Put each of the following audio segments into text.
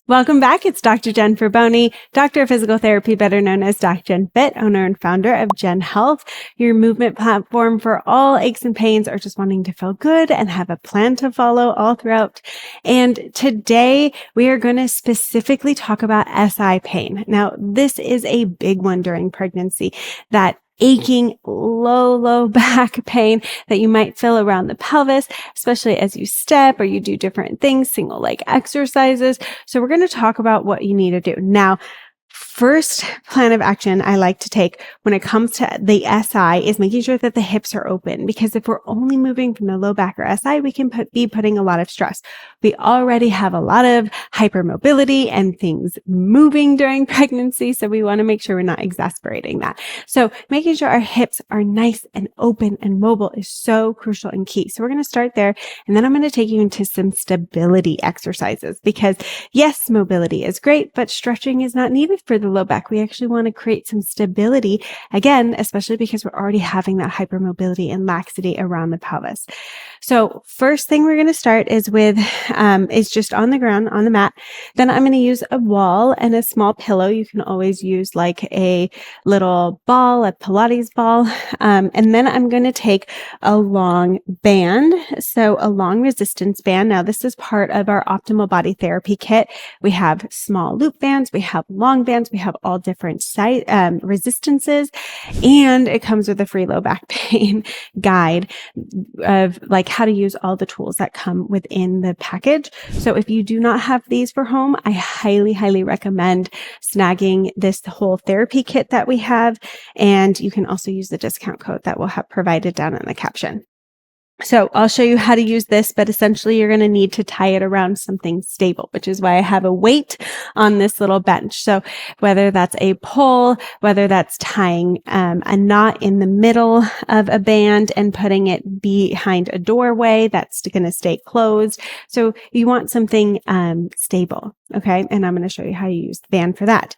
Welcome back. It's Dr. Jen Boney, Doctor of Physical Therapy, better known as DocJenFit, owner and founder of Gen Health, your movement platform for all aches and pains or just wanting to feel good and have a plan to follow all throughout. And today we are going to specifically talk about SI pain. Now, this is a big one during pregnancy, that aching low back pain that you might feel around the pelvis, especially as you step or you do different things, single leg exercises. So we're going to talk about what you need to do. Now, first plan of action I like to take when it comes to the SI is making sure that the hips are open, because if we're only moving from the low back or SI, we can be putting a lot of stress. We already have a lot of hypermobility and things moving during pregnancy, so we want to make sure we're not exasperating that. So making sure our hips are nice and open and mobile is so crucial and key. So we're going to start there, and then I'm going to take you into some stability exercises, because yes, mobility is great, but stretching is not needed for the low back. We actually want to create some stability, again, especially because we're already having that hypermobility and laxity around the pelvis. So first thing we're going to start is with, is just on the ground, on the mat. Then I'm going to use a wall and a small pillow. You can always use like a little ball, a Pilates ball. And then I'm going to take a long band. So a long resistance band. Now this is part of our optimal body therapy kit. We have small loop bands. We have long bands. We have all different size, resistances, and it comes with a free low back pain guide of like how to use all the tools that come within the package. So if you do not have these for home, I highly recommend snagging this whole therapy kit that we have. And you can also use the discount code that we'll have provided down in the caption. So I'll show you how to use this, but essentially you're going to need to tie it around something stable, which is why I have a weight on this little bench. So whether that's a pole, whether that's tying a knot in the middle of a band and putting it behind a doorway that's going to stay closed. So you want something stable, okay? And I'm going to show you how you use the band for that.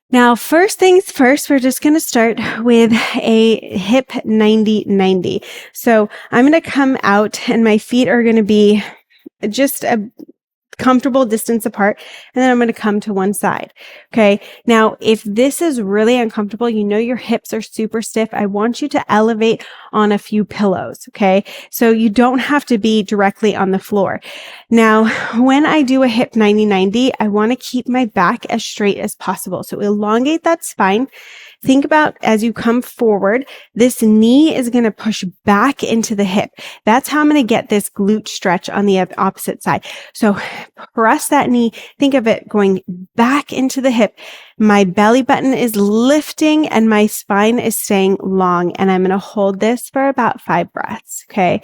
Now, first things first, we're just going to start with a hip 90-90. So I'm going to come out and my feet are going to be just a comfortable distance apart. And then I'm going to come to one side. Okay. Now, if this is really uncomfortable, you know, your hips are super stiff. I want you to elevate on a few pillows. Okay. So you don't have to be directly on the floor. Now, when I do a hip 90-90, I want to keep my back as straight as possible. So elongate that spine. Think about as you come forward, this knee is going to push back into the hip. That's how I'm going to get this glute stretch on the opposite side. So press that knee. Think of it going back into the hip. My belly button is lifting and my spine is staying long. And I'm going to hold this for about 5 breaths. Okay.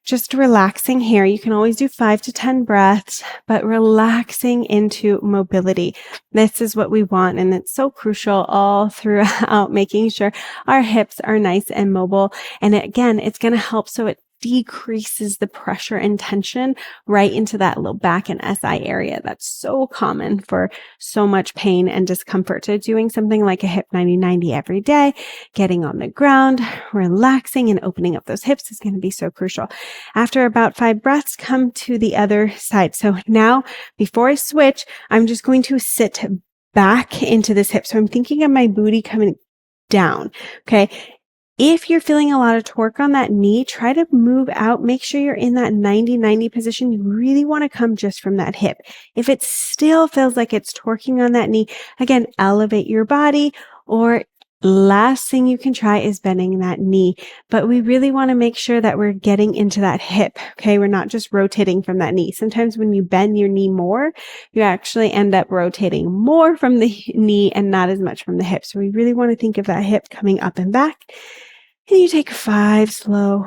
Just relaxing here. You can always do 5 to 10 breaths, but relaxing into mobility. This is what we want. And it's so crucial all throughout making sure our hips are nice and mobile. And again, it's going to help so it decreases the pressure and tension right into that low back and SI area. That's so common for so much pain and discomfort. So doing something like a hip 90-90 every day, getting on the ground, relaxing and opening up those hips is going to be so crucial. After about 5 breaths, come to the other side. So now before I switch, I'm just going to sit back into this hip. So I'm thinking of my booty coming down. Okay. If you're feeling a lot of torque on that knee, try to move out. Make sure you're in that 90-90 position. You really want to come just from that hip. If it still feels like it's torquing on that knee, again, elevate your body, or last thing you can try is bending that knee. But we really want to make sure that we're getting into that hip. Okay. We're not just rotating from that knee. Sometimes when you bend your knee more, you actually end up rotating more from the knee and not as much from the hip. So we really want to think of that hip coming up and back. And you take 5 slow,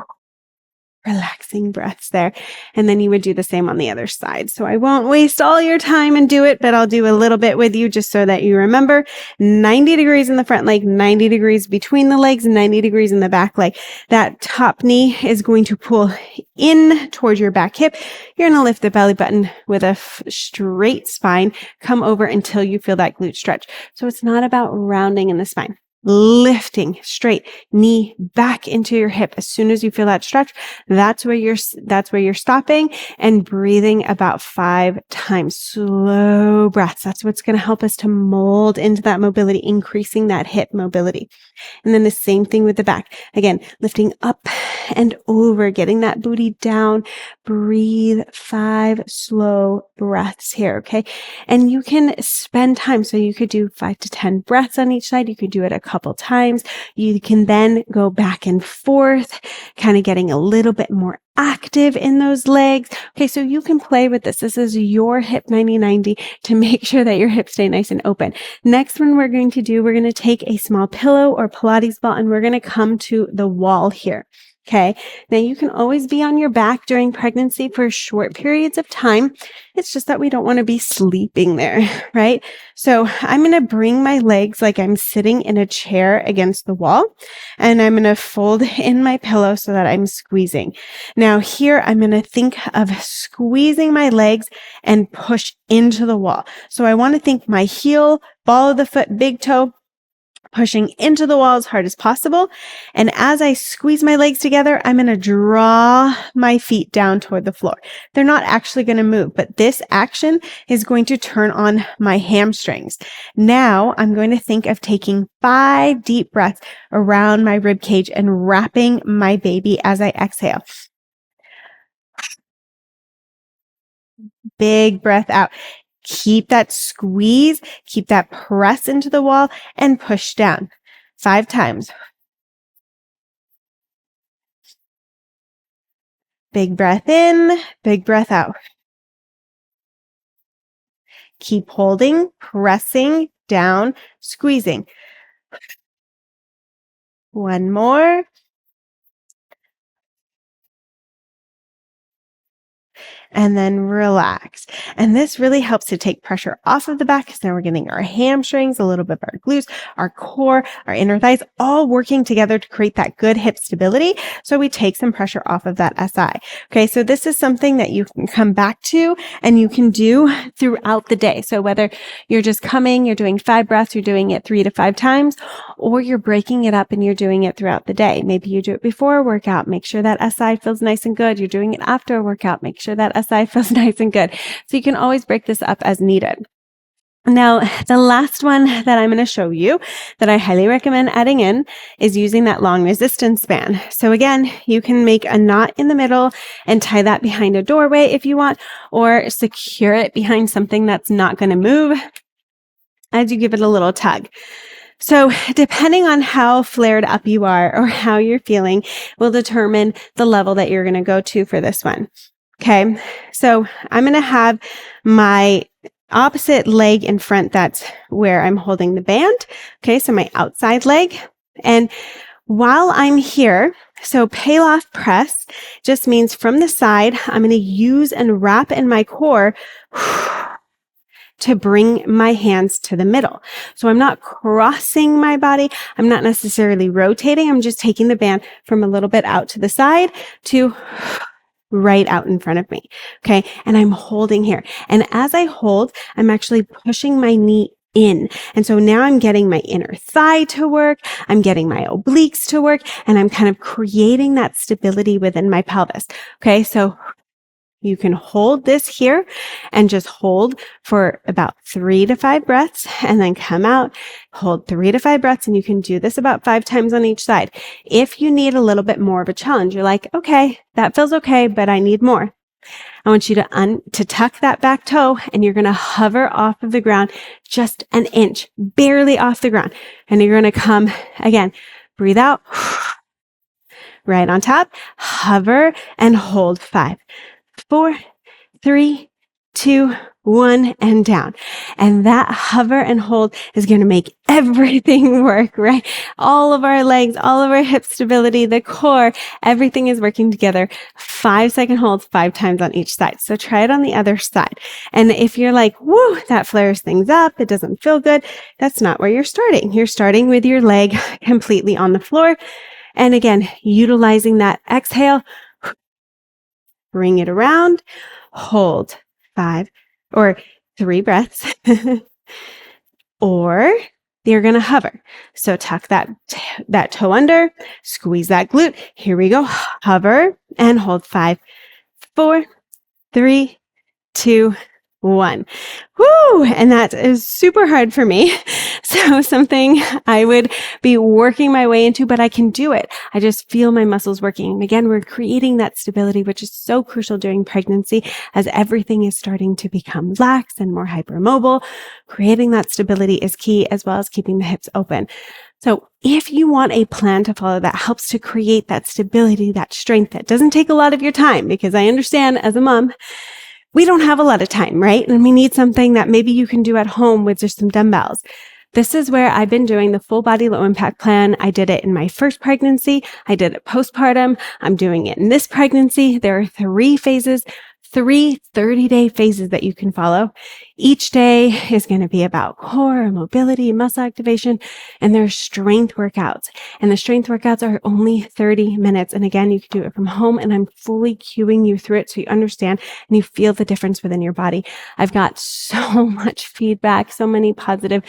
relaxing breaths there. And then you would do the same on the other side. So I won't waste all your time and do it, but I'll do a little bit with you just so that you remember 90 degrees in the front leg, 90 degrees between the legs, 90 degrees in the back leg. That top knee is going to pull in towards your back hip. You're going to lift the belly button with a straight spine, come over until you feel that glute stretch. So it's not about rounding in the spine. lifting straight, knee back into your hip. As soon as you feel that stretch, that's where you're stopping and breathing about 5 times. Slow breaths. That's what's going to help us to mold into that mobility, increasing that hip mobility. And then the same thing with the back. Again, lifting up and over, getting that booty down. Breathe 5 slow breaths here, okay? And you can spend time. So you could do 5 to 10 breaths on each side. You could do it a couple times. You can then go back and forth, kind of getting a little bit more active in those legs. Okay, so you can play with this. This is your hip 90-90 to make sure that your hips stay nice and open. Next one we're going to take a small pillow or Pilates ball and we're going to come to the wall here. Okay. Now you can always be on your back during pregnancy for short periods of time. It's just that we don't want to be sleeping there, right? So I'm going to bring my legs like I'm sitting in a chair against the wall, and I'm going to fold in my pillow so that I'm squeezing. Now here, I'm going to think of squeezing my legs and push into the wall. So I want to think my heel, ball of the foot, big toe, pushing into the wall as hard as possible. And as I squeeze my legs together, I'm going to draw my feet down toward the floor. They're not actually going to move, but this action is going to turn on my hamstrings. Now I'm going to think of taking 5 deep breaths around my rib cage and wrapping my baby as I exhale. Big breath out. Keep that squeeze, keep that press into the wall and push down 5 times. Big breath in, big breath out. Keep holding, pressing down, squeezing. One more. And then relax. And this really helps to take pressure off of the back because now we're getting our hamstrings, a little bit of our glutes, our core, our inner thighs, all working together to create that good hip stability. So we take some pressure off of that SI. Okay. So this is something that you can come back to and you can do throughout the day. So whether you're just you're doing 5 breaths, you're doing it 3 to 5 times, or you're breaking it up and you're doing it throughout the day. Maybe you do it before a workout. Make sure that SI feels nice and good. You're doing it after a workout. Make sure that SI feels nice and good. So you can always break this up as needed. Now, the last one that I'm going to show you that I highly recommend adding in is using that long resistance band. So again, you can make a knot in the middle and tie that behind a doorway if you want, or secure it behind something that's not going to move as you give it a little tug. So depending on how flared up you are or how you're feeling will determine the level that you're going to go to for this one. Okay, so I'm going to have my opposite leg in front. That's where I'm holding the band. Okay, so my outside leg. And while I'm here, so Palloff press just means from the side, I'm going to use and wrap in my core to bring my hands to the middle. So I'm not crossing my body. I'm not necessarily rotating. I'm just taking the band from a little bit out to the side to right out in front of me. Okay. And I'm holding here. And as I hold, I'm actually pushing my knee in. And so now I'm getting my inner thigh to work. I'm getting my obliques to work, and I'm kind of creating that stability within my pelvis. Okay. So you can hold this here and just hold for about 3 to 5 breaths and then come out, hold 3 to 5 breaths. And you can do this about 5 times on each side. If you need a little bit more of a challenge, you're like, okay, that feels okay, but I need more. I want you to tuck that back toe, and you're going to hover off of the ground just an inch, barely off the ground. And you're going to come again, breathe out, right on top, hover and hold 5. 4, 3, 2, 1, and down. And that hover and hold is going to make everything work, right? All of our legs, all of our hip stability, the core, everything is working together. 5-second holds 5 times on each side. So try it on the other side. And if you're like, whoo, that flares things up, it doesn't feel good, that's not where you're starting. You're starting with your leg completely on the floor. And again, utilizing that exhale, bring it around, hold 5 or 3 breaths, or you're going to hover. So tuck that toe under, squeeze that glute. Here we go. Hover and hold 5, 4, 3, 2, 1. Woo! And that is super hard for me. So something I would be working my way into, but I can do it. I just feel my muscles working. And again, we're creating that stability, which is so crucial during pregnancy as everything is starting to become lax and more hypermobile. Creating that stability is key, as well as keeping the hips open. So if you want a plan to follow that helps to create that stability, that strength, that doesn't take a lot of your time, because I understand as a mom, we don't have a lot of time, right? And we need something that maybe you can do at home with just some dumbbells. This is where I've been doing the full body low impact plan. I did it in my first pregnancy. I did it postpartum. I'm doing it in this pregnancy. There are 3 phases, 3 30-day phases that you can follow. Each day is going to be about core, mobility, muscle activation, and there's strength workouts. And the strength workouts are only 30 minutes. And again, you can do it from home, and I'm fully cueing you through it so you understand and you feel the difference within your body. I've got so much feedback, so many positive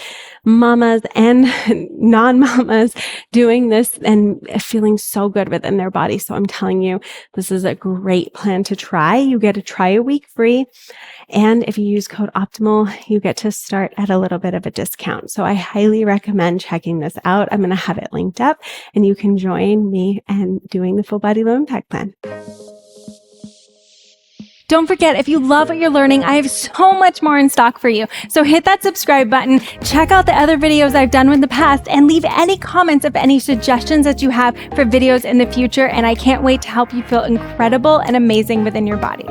mamas and non-mamas doing this and feeling so good within their body. So I'm telling you, this is a great plan to try. You get to try a week free. And if you use code OPTIMAL, you get to start at a little bit of a discount. So I highly recommend checking this out. I'm going to have it linked up and you can join me and doing the full body low impact plan. Don't forget, if you love what you're learning, I have so much more in stock for you. So hit that subscribe button, check out the other videos I've done in the past, and leave any comments of any suggestions that you have for videos in the future. And I can't wait to help you feel incredible and amazing within your body.